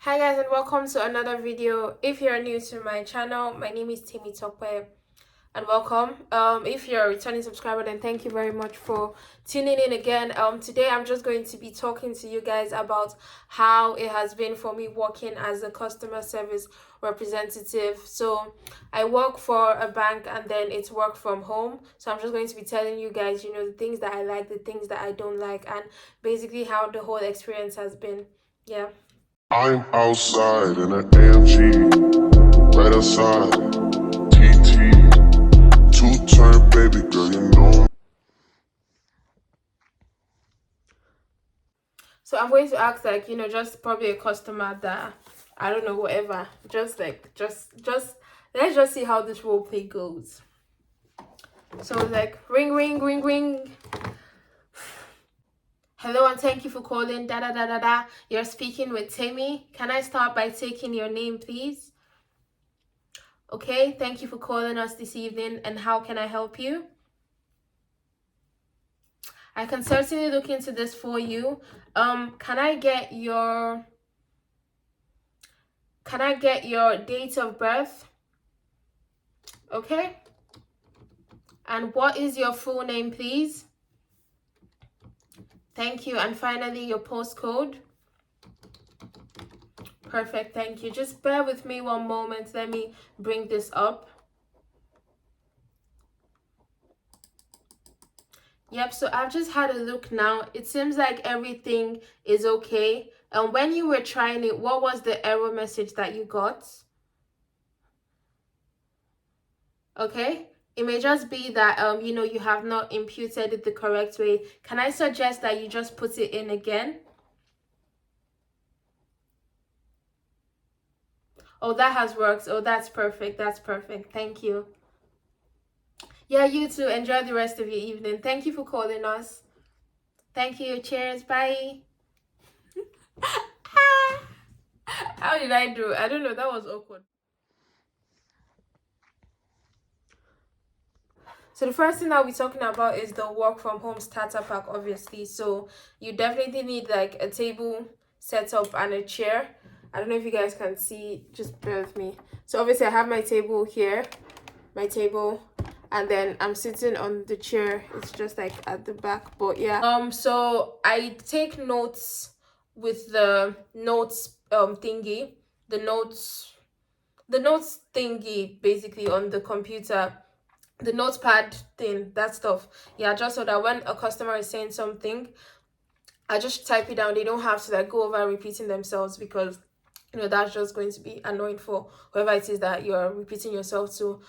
Hi guys, and welcome to another video. If you're new to my channel, my name is Timmy Tokwe, and welcome. If you're a returning subscriber, then thank you very much for tuning in again. Today I'm just going to be talking to you guys about how it has been for me working as a customer service representative. So I work for a bank and then it's work from home. So I'm just going to be telling you guys, the things that I like, the things that I don't like, and basically how the whole experience has been. Yeah. I'm outside in an AMG, right outside, TT, two-turn baby girl, you know. So I'm going to ask, like, just probably a customer that, I don't know, whatever. Just let's just see how this role play goes. So like, ring, ring, ring, ring. Hello and thank you for calling. Da da da da da. You're speaking with Tammy. Can I start by taking your name, please? Okay, thank you for calling us this evening. And how can I help you? I can certainly look into this for you. Can I get your date of birth? Okay. And what is your full name, please? Thank you. And finally, your postcode. Perfect. Thank you. Just bear with me one moment. Let me bring this up. Yep. So I've just had a look now. It seems like everything is okay. And when you were trying it, what was the error message that you got? Okay. It may just be that you have not imputed it the correct way. Can I suggest that you just put it in again? Oh, that has worked. Oh, that's perfect. That's perfect. Thank you. Yeah, you too. Enjoy the rest of your evening. Thank you for calling us. Thank you. Cheers. Bye. How did I do? I don't know. That was awkward. So the first thing that we're talking about is the work from home starter pack, obviously. So you definitely need like a table setup and a chair. I don't know if you guys can see, just bear with me. So obviously I have my table here, and then I'm sitting on the chair. It's just like at the back, but yeah. So I take notes with the notes thingy, the notes thingy basically on the computer, the notepad thing, that stuff. Yeah, just so that when a customer is saying something, I just type it down. They don't have to like go over repeating themselves, because that's just going to be annoying for whoever it is that you're repeating yourself to.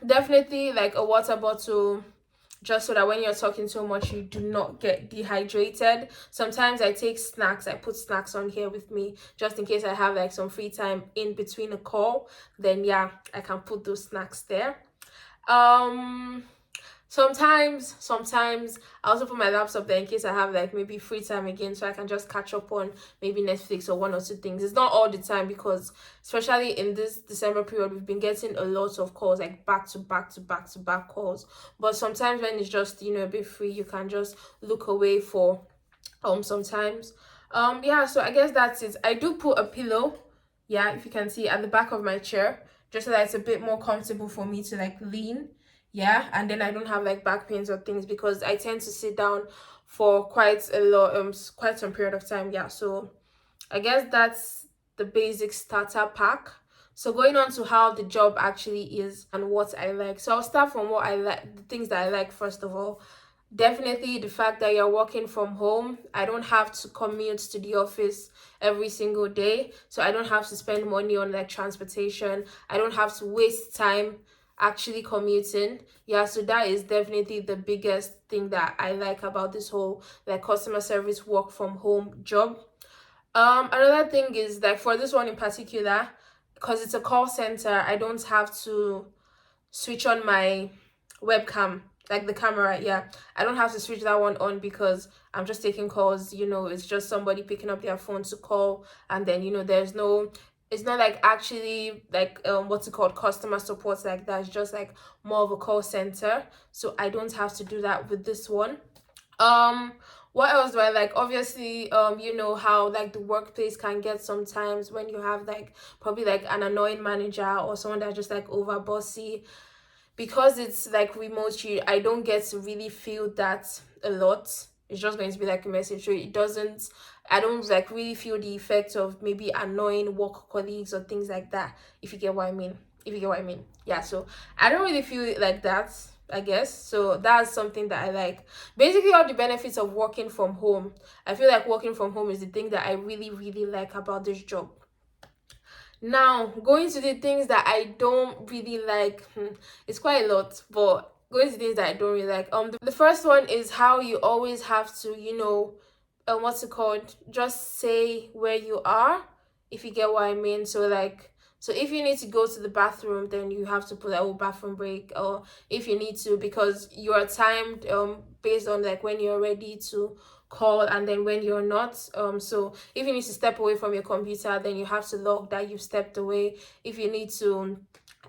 Definitely like a water bottle, just so that when you're talking so much you do not get dehydrated. Sometimes I take snacks. I put snacks on here with me just in case I have like some free time in between a call. Then yeah, I can put those snacks there. Sometimes I also put my laptop there in case I have like maybe free time again, so I can just catch up on maybe Netflix or one or two things. It's not all the time, because especially in this December period we've been getting a lot of calls, like back to back to back to back calls. But sometimes when it's just a bit free, you can just look away for sometimes. Yeah, so I guess that's it. I do put a pillow, yeah, if you can see, at the back of my chair, just so that it's a bit more comfortable for me to like lean. Yeah, and then I don't have like back pains or things, because I tend to sit down for quite a lot, quite some period of time. Yeah, so I guess that's the basic starter pack. So going on to how the job actually is and what I like. So I'll start from what I like, the things that I like first of all. Definitely the fact that you're working from home. I don't have to commute to the office every single day, so I don't have to spend money on like transportation. I don't have to waste time actually commuting. Yeah, so that is definitely the biggest thing that I like about this whole like customer service work from home job. Another thing is like for this one in particular, because it's a call center, I don't have to switch on my webcam, like the camera. Yeah, I don't have to switch that one on, because I'm just taking calls. It's just somebody picking up their phone to call, and then there's no, it's not like actually like what's it called, customer support like that. It's just like more of a call center, so I don't have to do that with this one. um What else do I like? Obviously, you know how like the workplace can get sometimes when you have like probably like an annoying manager or someone that's just like over bossy. Because it's like remote, I don't get to really feel that a lot. It's just going to be like a message, so it doesn't, I don't like really feel the effect of maybe annoying work colleagues or things like that, if you get what I mean. If you get what I mean. Yeah, so I don't really feel it like that, I guess. So that's something that I like. Basically all the benefits of working from home. I feel like working from home is the thing that I really, really like about this job. Now, going to the things that I don't really like, it's quite a lot, but going to things that I don't really like. The first one is how you always have to, what's it called? Just say where you are, if you get what I mean. So like, so if you need to go to the bathroom, then you have to put a bathroom break, or if you need to, because you are timed based on like when you're ready to call and then when you're not. So if you need to step away from your computer, then you have to log that you've stepped away. If you need to,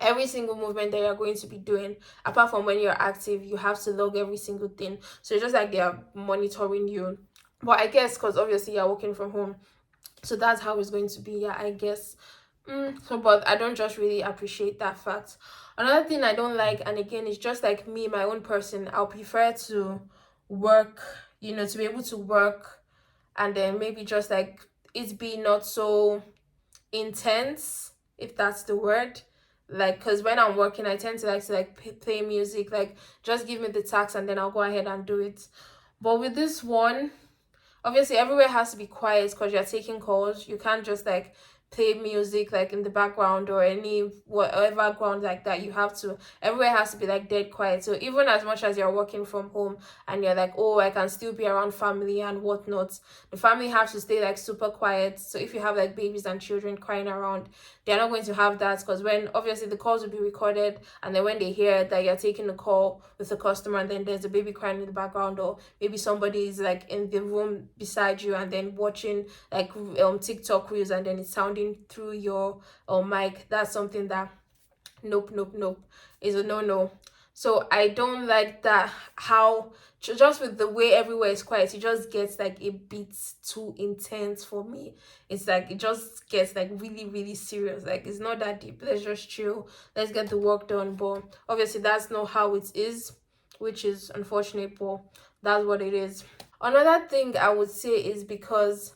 every single movement that you're going to be doing, apart from when you're active, you have to log every single thing. So it's just like they are monitoring you. But I guess because obviously you're working from home, so that's how it's going to be. Yeah, I guess. So but I don't just really appreciate that fact. Another thing I don't like, and again it's just like me, my own person, I'll prefer to work, to be able to work, and then maybe just like it be not so intense, if that's the word. Like, because when I'm working, I tend to like play music, like just give me the task and then I'll go ahead and do it. But with this one, obviously everywhere has to be quiet because you're taking calls. You can't just like play music like in the background or any whatever background like that. You have to, everywhere has to be like dead quiet. So even as much as you're working from home and you're like, oh, I can still be around family and whatnot, the family has to stay like super quiet. So if you have like babies and children crying around, they're not going to have that, because when obviously the calls will be recorded, and then when they hear that you're taking a call with a customer and then there's a baby crying in the background, or maybe somebody is like in the room beside you and then watching like TikTok reels and then it's sounding through your mic, that's something that nope is a no. So I don't like that, how just with the way everywhere is quiet, it just gets like a bit too intense for me. It's like it just gets like really, really serious. Like it's not that deep. Let's just chill. Let's get the work done. But obviously that's not how it is, which is unfortunate, but that's what it is. Another thing I would say is because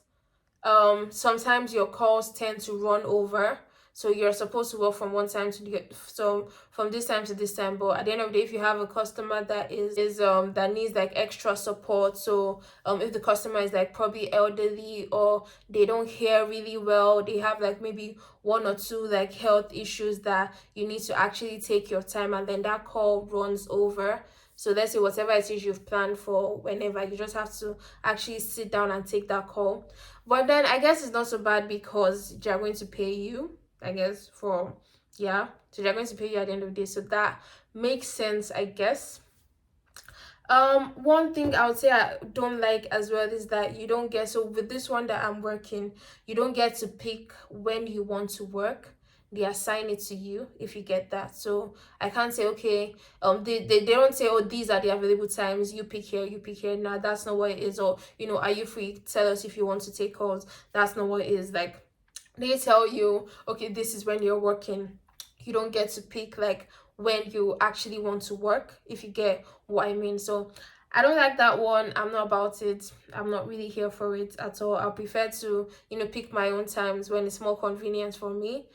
sometimes your calls tend to run over, so you're supposed to work from one time to the, so from this time to this time, but at the end of the day, if you have a customer that is that needs like extra support, so if the customer is like probably elderly, or they don't hear really well, they have like maybe one or two like health issues that you need to actually take your time, and then that call runs over. So let's say whatever it is you've planned for, whenever, you just have to actually sit down and take that call. But then I guess it's not so bad because they're going to pay you, I guess, for, yeah. So they're going to pay you at the end of the day. So that makes sense, I guess. One thing I would say I don't like as well is that you don't get, so with this one that I'm working, you don't get to pick when you want to work. They assign it to you, if you get that. So I can't say, okay, they don't say, oh, these are the available times, you pick here, you pick here. No, that's not what it is. Or, are you free? Tell us if you want to take calls. That's not what it is. Like, they tell you, okay, this is when you're working. You don't get to pick like when you actually want to work, if you get what I mean. So I don't like that one. I'm not about it. I'm not really here for it at all. I prefer to, pick my own times when it's more convenient for me.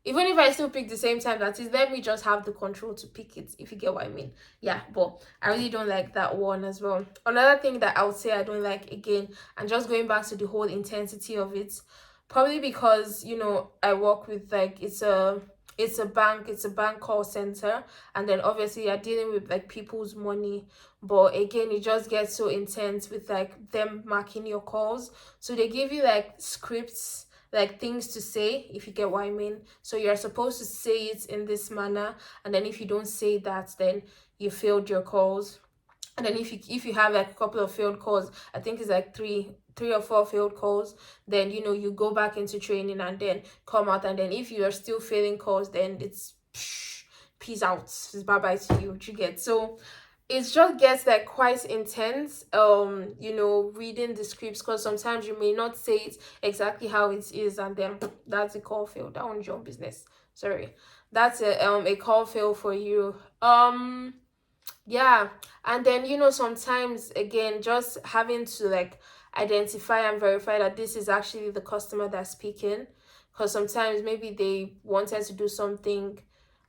Even if I still pick the same time, that is, let me just have the control to pick it, if you get what I mean. Yeah, but I really don't like that one as well. Another thing that I would say I don't like, again, and just going back to the whole intensity of it, probably because, I work with like, it's a bank call center, and then obviously you're dealing with like people's money. But again, it just gets so intense with like them marking your calls. So they give you like scripts, like things to say, if you get what I mean. So you're supposed to say it in this manner, and then if you don't say that, then you failed your calls. And then if you have like a couple of failed calls, I think it's like three or four failed calls, then you go back into training and then come out. And then if you are still failing calls, then it's peace out, it's bye bye to you. What you get? So it just gets like quite intense, you know, reading the scripts, because sometimes you may not say it exactly how it is, and then that's a call fail. That one's your own business. Sorry, that's a call fail for you. Yeah. And then, you know, sometimes again, just having to like identify and verify that this is actually the customer that's speaking, because sometimes maybe they wanted to do something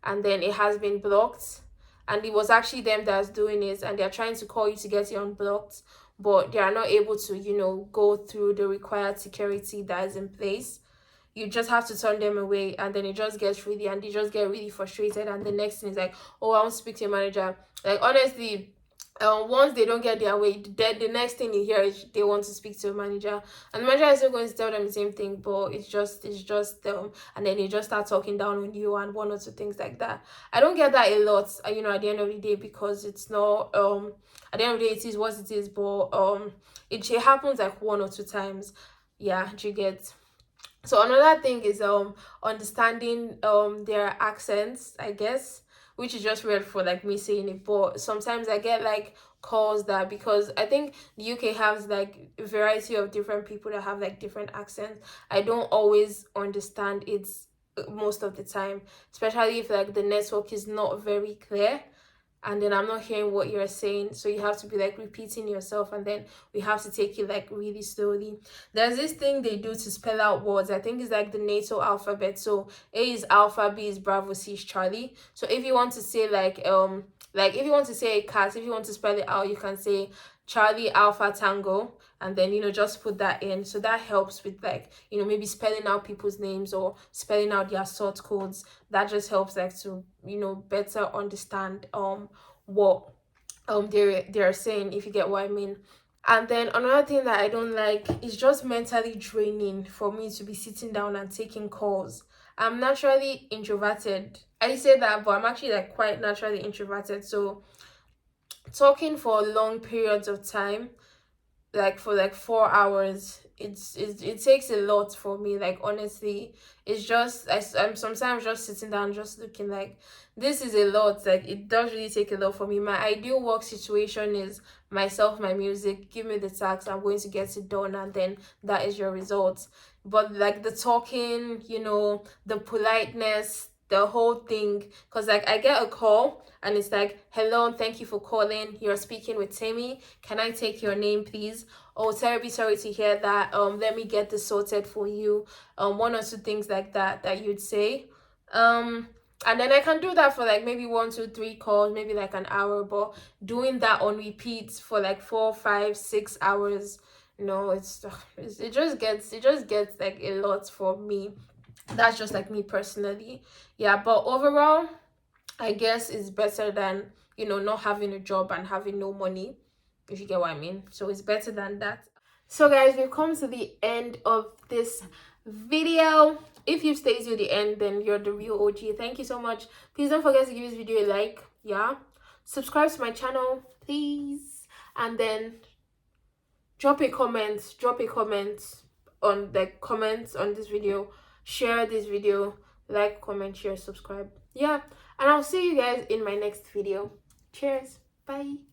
and then it has been blocked, and it was actually them that's doing it, and they're trying to call you to get it unblocked, but they are not able to, you know, go through the required security that is in place. You just have to turn them away, and then it just gets really, and they just get really frustrated, and the next thing is like, oh, I want to speak to your manager. Like, honestly, once they don't get their way, then the next thing you hear is they want to speak to a manager, and the manager is still going to tell them the same thing, but it's just and then they just start talking down on you and one or two things like that. I don't get that a lot, you know, at the end of the day, because it's not at the end of the day it is what it is, but it happens like one or two times. Yeah, do you get? So another thing is understanding their accents, I guess, which is just weird for like me saying it, but sometimes I get like calls that, because I think the UK has like a variety of different people that have like different accents. I don't always understand it most of the time, especially if like the network is not very clear, and then I'm not hearing what you're saying. So you have to be like repeating yourself, and then we have to take it like really slowly. There's this thing they do to spell out words. I think it's like the NATO alphabet. So A is Alpha, B is Bravo, C is Charlie. So if you want to say like if you want to say a cat, if you want to spell it out, you can say Charlie Alpha Tango, and then, you know, just put that in. So that helps with like, you know, maybe spelling out people's names or spelling out their sort codes. That just helps like to, you know, better understand what they're saying, if you get what I mean. And then another thing that I don't like is just mentally draining for me to be sitting down and taking calls. I'm naturally introverted. I say that, but I'm actually like quite naturally introverted. So talking for long periods of time, like for like 4 hours, it takes a lot for me, like honestly. It's just I'm sometimes just sitting down just looking like this is a lot. Like, it does really take a lot for me. My ideal work situation is myself, my music, give me the task, I'm going to get it done, and then that is your result. But like the talking, you know, the politeness, the whole thing, because like I get a call and it's like, hello, thank you for calling, you're speaking with Tammy, can I take your name please? Oh, terribly sorry to hear that, let me get this sorted for you. One or two things like that that you'd say. And then I can do that for like maybe 1, 2, 3 calls, maybe like an hour, but doing that on repeat for like 4, 5, 6 hours, no, it just gets like a lot for me. That's just like me personally. Yeah, but overall, I guess it's better than, you know, not having a job and having no money, if you get what I mean. So it's better than that. So guys, we've come to the end of this video. If you've stayed to the end, then you're the real OG. Thank you so much. Please don't forget to give this video a like. Yeah, subscribe to my channel please, and then drop a comment on the comments on this video, share this video, like, comment, share, subscribe. Yeah, and I'll see you guys in my next video. Cheers, bye.